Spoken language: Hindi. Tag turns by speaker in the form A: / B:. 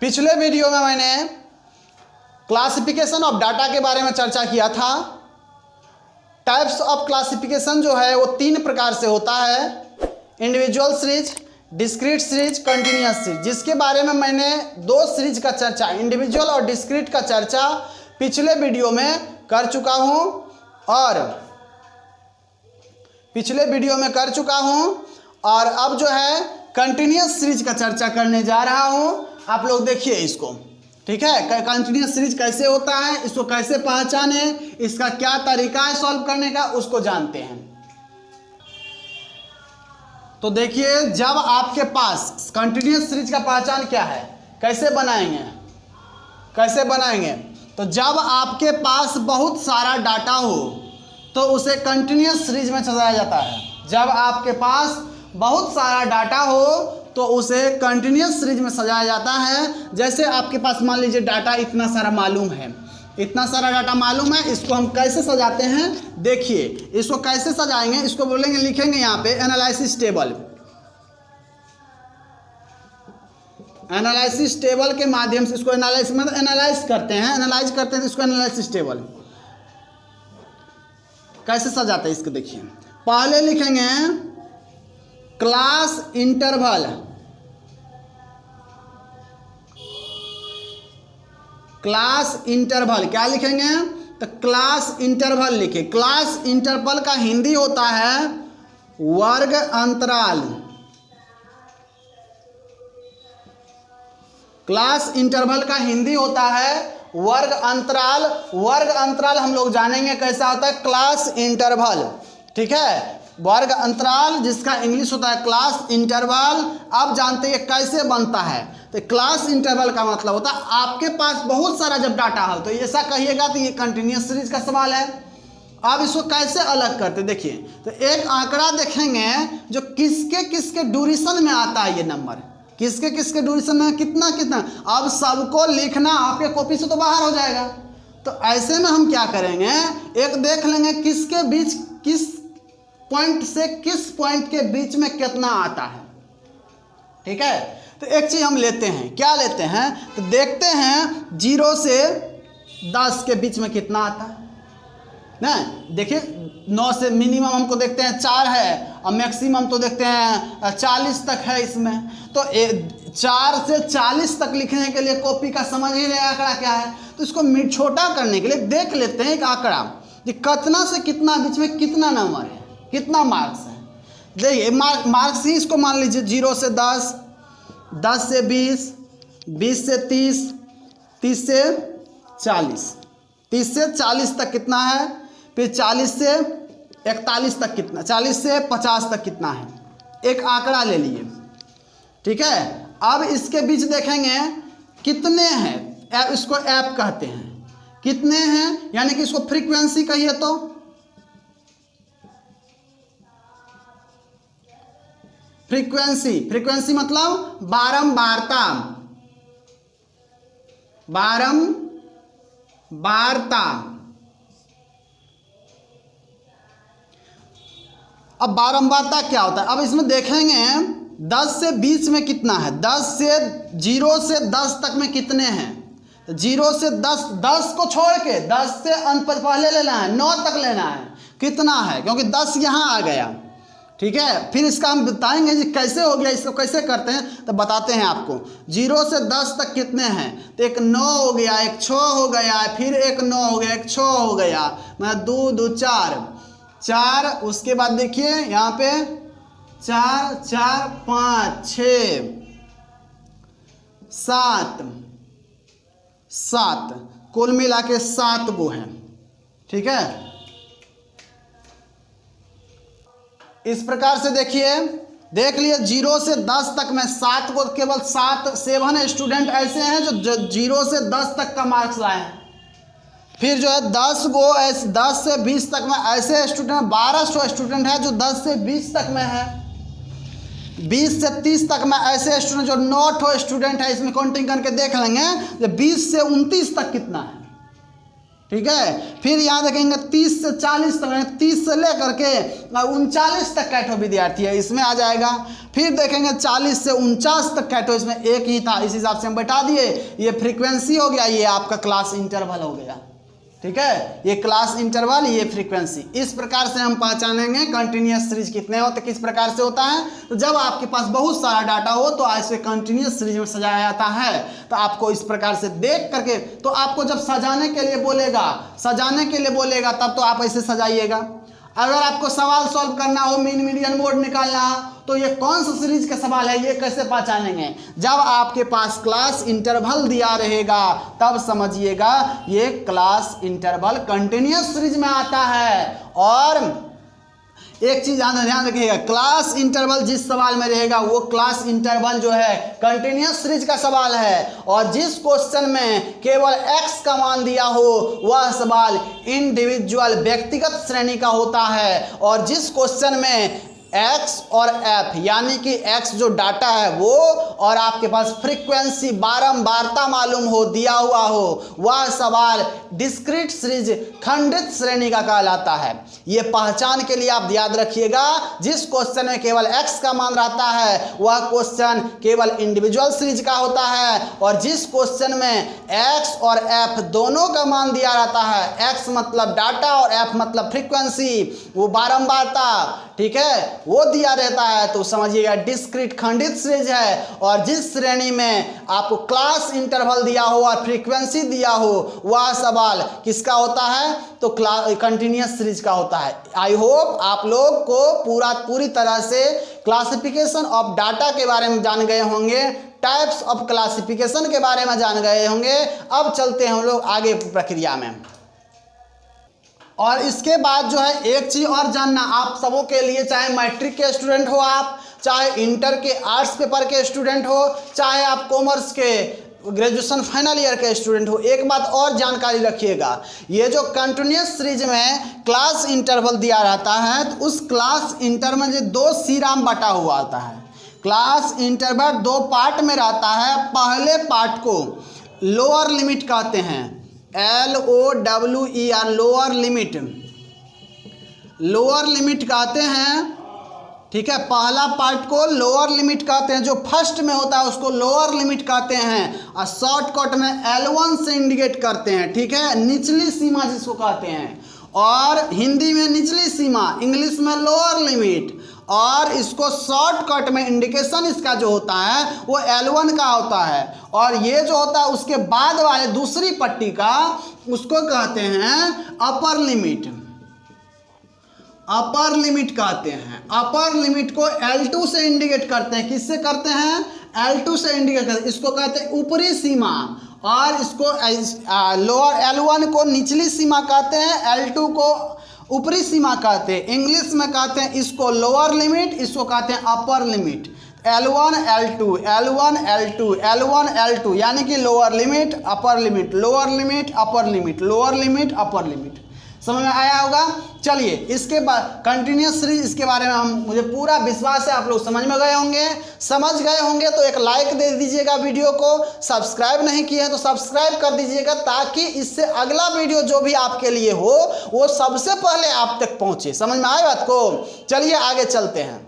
A: पिछले वीडियो में मैंने क्लासिफिकेशन ऑफ डाटा के बारे में चर्चा किया था। टाइप्स ऑफ क्लासिफिकेशन जो है वो 3 प्रकार से होता है, individual series, discrete series, continuous series, जिसके बारे में मैंने 2 सीरीज का चर्चा, इंडिविजुअल और डिस्क्रीट का चर्चा पिछले वीडियो में कर चुका हूं और अब जो है कंटिन्यूअस सीरीज का चर्चा करने जा रहा हूं। आप लोग देखिए इसको, ठीक है। कंटिन्यूअस सीरीज कैसे होता है, इसको कैसे पहचाने, इसका क्या तरीका है सॉल्व करने का, उसको जानते हैं। तो देखिए, जब आपके पास कंटिन्यूअस सीरीज का पहचान क्या है, कैसे बनाएंगे, तो जब आपके पास बहुत सारा डाटा हो तो उसे कंटिन्यूअस सीरीज में सजाया जाता है। जब आपके पास बहुत सारा डाटा हो तो उसे कंटिन्यूअस सीरीज में सजाया जाता है। जैसे आपके पास मान लीजिए डाटा इतना सारा डाटा मालूम है, इसको हम कैसे सजाते हैं, देखिए इसको कैसे सजाएंगे, इसको बोलेंगे, लिखेंगे यहाँ पे एनालिसिस टेबल। एनालिसिस टेबल के माध्यम से इसको एनालाइज करते हैं, इसको एनालिसिस टेबल कैसे सजाते हैं इसको देखिए। पहले लिखेंगे क्लास इंटरवल, क्या लिखेंगे, तो क्लास इंटरवल लिखे। क्लास इंटरवल का हिंदी होता है वर्ग अंतराल। क्लास इंटरवल का हिंदी होता है वर्ग अंतराल। वर्ग अंतराल हम लोग जानेंगे कैसा होता है, क्लास इंटरवल, ठीक है। वर्ग अंतराल जिसका इंग्लिश होता है क्लास इंटरवल। अब जानते हैं कैसे बनता है, तो क्लास इंटरवल का मतलब होता है आपके पास बहुत सारा जब डाटा हो तो ऐसा कहिएगा तो ये कंटिन्यूअस सीरीज का सवाल है। अब इसको कैसे अलग करते देखिए, तो एक आंकड़ा देखेंगे जो किसके ड्यूरेशन में आता है, ये नंबर किसके ड्यूरेशन में कितना। अब सबको लिखना आपके कॉपी से तो बाहर हो जाएगा, तो ऐसे में हम क्या करेंगे, एक देख लेंगे किसके बीच, किस पॉइंट से किस पॉइंट के बीच में कितना आता है, ठीक है। तो एक चीज हम लेते हैं, क्या लेते हैं, तो देखते हैं 0 से 10 के बीच में कितना आता है ना। देखिए 9 से मिनिमम हमको देखते हैं 4 है और मैक्सिमम तो देखते हैं 40 तक है इसमें। तो 4 से 40 तक लिखने के लिए कॉपी का समझ ही नहीं आंकड़ा क्या है, तो इसको छोटा करने के लिए देख लेते हैं एक आंकड़ा कि कितना से कितना बीच में कितना नंबर है, कितना मार्क्स है। देखिए मार्क्स ही इसको मान लीजिए 0 से 10, 10 से 20, 20 से 30, 30 से 40, 30 से 40 तक कितना है, फिर 40 से 41 तक कितना, 40 से 50 तक कितना है, एक आंकड़ा ले लिए, ठीक है। अब इसके बीच देखेंगे कितने हैं, इसको ऐप कहते हैं, कितने हैं, यानी कि इसको फ्रीक्वेंसी कहिए तो फ्रीक्वेंसी मतलब बारंबारता। अब बारंबारता क्या होता है, अब इसमें देखेंगे 10 से 20 में कितना है, 0 से 10 तक में कितने हैं, 0 से 10 को छोड़ के 10 से अंत पर पहले लेना है, 9 तक लेना है, कितना है, क्योंकि 10 यहाँ आ गया, ठीक है। फिर इसका हम बताएंगे जी कैसे हो गया, इसको कैसे करते हैं, तो बताते हैं आपको। 0 से 10 तक कितने हैं, तो एक 9 हो गया, एक 6 हो गया, फिर एक 9 हो गया, एक 6 हो गया, मतलब 2 2 4, उसके बाद देखिए यहाँ पे 4 4 5 6 7, कुल मिला के 7 गो हैं, ठीक है। इस प्रकार से देखिए, देख लिए 0 से 10 तक में 7 को, केवल 7 स्टूडेंट ऐसे हैं जो 0 से 10 तक का मार्क्स लाए हैं। फिर जो है 10 से 20 तक में ऐसे स्टूडेंट, 1200 स्टूडेंट है जो 10 से 20 तक में है। 20 से 30 तक में ऐसे स्टूडेंट जो 9 स्टूडेंट है, इसमें काउंटिंग करके देख लेंगे 20 से 29 तक कितना है, ठीक है। फिर यहाँ देखेंगे 30 से 40 तक, 30 से लेकर के 39 तक कैटो विद्यार्थी है, इसमें आ जाएगा। फिर देखेंगे 40 से 49 तक कैटो, इसमें एक ही था, इस हिसाब से हम बैठा दिए। ये फ्रीक्वेंसी हो गया, ये आपका क्लास इंटरवल हो गया, ठीक है। ये क्लास इंटरवल, ये फ्रीक्वेंसी। इस प्रकार से हम पहचानेंगे कंटिन्यूअस सीरीज कितने होते, किस प्रकार से होता है। तो जब आपके पास बहुत सारा डाटा हो तो ऐसे कंटिन्यूअस सीरीज में सजाया जाता है। तो आपको इस प्रकार से देख करके, तो आपको जब सजाने के लिए बोलेगा तब तो आप ऐसे सजाइएगा। अगर आपको सवाल सॉल्व करना हो, मीन मीडियन मोड निकालना हो, तो ये कौन सा सीरीज का सवाल है, ये कैसे पहचानेंगे। जब आपके पास क्लास इंटरवल दिया रहेगा तब समझिएगा ये क्लास इंटरवल कंटिन्यूअस सीरीज में आता है। और एक चीज ध्यान रखिएगा, क्लास इंटरवल जिस सवाल में रहेगा वो क्लास इंटरवल जो है कंटिन्यूअस सीरीज का सवाल है। और जिस क्वेश्चन में केवल x का मान दिया हो वह सवाल इंडिविजुअल व्यक्तिगत श्रेणी का होता है। और जिस क्वेश्चन में x और f यानी कि x जो डाटा है वो और आपके पास फ्रीक्वेंसी बारंबारता मालूम हो, दिया हुआ हो, वह सवाल डिस्क्रीट सीरीज खंडित श्रेणी का कहलाता है। ये पहचान के लिए आप याद रखिएगा, जिस क्वेश्चन में केवल x का मान रहता है वह क्वेश्चन केवल इंडिविजुअल सीरीज का होता है। और जिस क्वेश्चन में x और f दोनों का मान दिया रहता है, x मतलब डाटा और f मतलब फ्रीक्वेंसी, वो बारंबारता, ठीक है, वो दिया रहता है, तो समझिएगा डिस्क्रीट खंडित सीरीज है। और जिस श्रेणी में आपको क्लास इंटरवल दिया हो और फ्रीक्वेंसी दिया हो वह सवाल किसका होता है, तो कंटिन्यूअस सीरीज का होता है। आई होप आप लोग को पूरी तरह से क्लासिफिकेशन ऑफ डाटा के बारे में जान गए होंगे, टाइप्स ऑफ क्लासिफिकेशन के बारे में जान गए होंगे। अब चलते हैं हम लोग आगे प्रक्रिया में। और इसके बाद जो है एक चीज़ और जानना आप सबों के लिए, चाहे मैट्रिक के स्टूडेंट हो आप, चाहे इंटर के आर्ट्स पेपर के स्टूडेंट हो, चाहे आप कॉमर्स के ग्रेजुएशन फाइनल ईयर के स्टूडेंट हो, एक बात और जानकारी रखिएगा, ये जो कंटिन्यूअस सीरीज में क्लास इंटरवल दिया रहता है तो उस क्लास इंटरवल में 2 सीराम बटा हुआ आता है। क्लास इंटरवल 2 पार्ट में रहता है। पहले पार्ट को लोअर लिमिट कहते हैं, LOWER, लोअर लिमिट कहते हैं, ठीक है। पहला पार्ट को लोअर लिमिट कहते हैं, जो फर्स्ट में होता है उसको लोअर लिमिट कहते हैं। और शॉर्टकट में L1 से इंडिकेट करते हैं, ठीक है, निचली सीमा जिसको कहते हैं। और हिंदी में निचली सीमा, इंग्लिश में लोअर लिमिट। और इसको शॉर्टकट में इंडिकेशन इसका जो होता है वो L1 का होता है। और ये जो होता है उसके बाद वाले दूसरी पट्टी का उसको कहते हैं अपर लिमिट, अपर लिमिट कहते हैं। अपर लिमिट को L2 से इंडिकेट करते हैं, किससे करते हैं, L2 से इंडिकेट करते हैं, इसको कहते हैं ऊपरी सीमा। और इसको लोअर L1 को निचली सीमा कहते हैं, L2 को ऊपरी सीमा कहते हैं। इंग्लिश में कहते हैं इसको लोअर लिमिट, इसको कहते हैं upper limit. L1 L2 L1 L2 L1 L2 यानी कि lower limit upper limit, lower limit upper limit, lower limit upper limit. समझ में आया होगा। चलिए इसके बाद कंटिन्यूअस सीरीज, इसके बारे में मुझे पूरा विश्वास है आप लोग समझ में गए होंगे। समझ गए होंगे तो एक लाइक दे दीजिएगा वीडियो को, सब्सक्राइब नहीं किए हैं तो सब्सक्राइब कर दीजिएगा, ताकि इससे अगला वीडियो जो भी आपके लिए हो वो सबसे पहले आप तक पहुंचे। समझ में आए बात को। चलिए आगे चलते हैं।